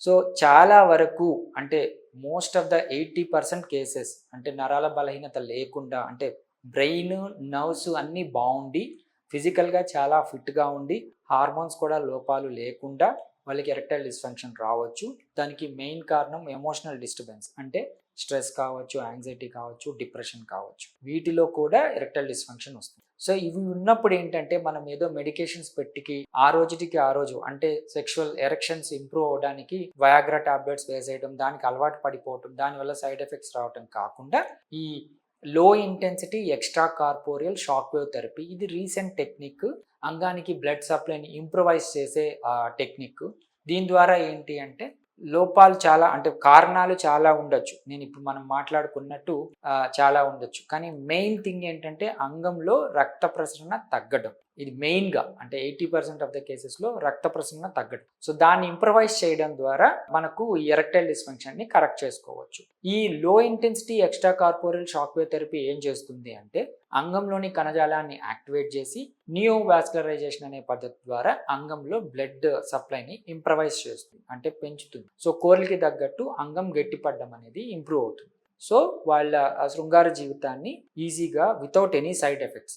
So చాలా వరకు అంటే మోస్ట్ ఆఫ్ ద 80% కేసెస్ అంటే నరాల బలహీనత లేకుండా అంటే బ్రెయిన్, నర్వ్స్ అన్నీ బాగుండి ఫిజికల్‌గా చాలా ఫిట్‌గా ఉండి హార్మోన్స్ కూడా లోపాలు లేకుండా వాళ్ళకి ఎరెక్టైల్ డిస్‌ఫంక్షన్ రావచ్చు. దానికి మెయిన్ కారణం ఎమోషనల్ డిస్టర్బెన్స్ అంటే స్ట్రెస్ కావచ్చు, యాంగ్జైటీ కావచ్చు, డిప్రెషన్ కావచ్చు. వీటిలో కూడా ఎరెక్టైల్ డిస్‌ఫంక్షన్ వస్తుంది. సో ఇవి ఉన్నప్పుడు ఏంటంటే మనం ఏదో మెడికేషన్స్ పెట్టికి ఆ రోజుటికి ఆ రోజు అంటే సెక్షువల్ ఎరెక్షన్స్ ఇంప్రూవ్ అవ్వడానికి వయాగ్రా టాబ్లెట్స్ వేసేయడం, దానికి అలవాటు పడిపోవటం, దానివల్ల సైడ్ ఎఫెక్ట్స్ రావటం కాకుండా ఈ లో intensity extra corporeal shock wave therapy ఇది రీసెంట్ టెక్నిక్. అంగానికి బ్లడ్ సప్లైని ఇంప్రొవైజ్ చేసే టెక్నిక్. దీని ద్వారా ఏంటి అంటే లోపాలు చాలా అంటే కారణాలు చాలా ఉండొచ్చు. నేను ఇప్పుడు మనం మాట్లాడుకున్నట్టు చాలా ఉండొచ్చు. కానీ మెయిన్ థింగ్ ఏంటంటే అంగంలో రక్త ప్రసరణ తగ్గడం. ఇది మెయిన్‌గా అంటే 80% ఆఫ్ ద కేసెస్‌లో రక్త ప్రసరణ తగ్గడం. సో దాన్ని ఇంప్రొవైజ్ చేయడం ద్వారా మనకు ఈ ఎరెక్టైల్ డిస్‌ఫంక్షన్‌ని కరెక్ట్ చేసుకోవచ్చు. ఈ లో intensity extra corporeal shock wave therapy ఏం చేస్తుంది అంటే అంగంలోని కణజాలాన్ని యాక్టివేట్ చేసి నియోవాస్కులరైజేషన్ అనే పద్ధతి ద్వారా అంగంలో బ్లడ్ సప్లైని ఇంప్రవైజ్ చేస్తుంది అంటే పెంచుతుంది. సో కోరికకి తగ్గట్టు అంగం గట్టిపడడం అనేది ఇంప్రూవ్ అవుతుంది. సో వాళ్ళ శృంగార జీవితాన్ని ఈజీగా వితౌట్ ఎనీ సైడ్ ఎఫెక్ట్స్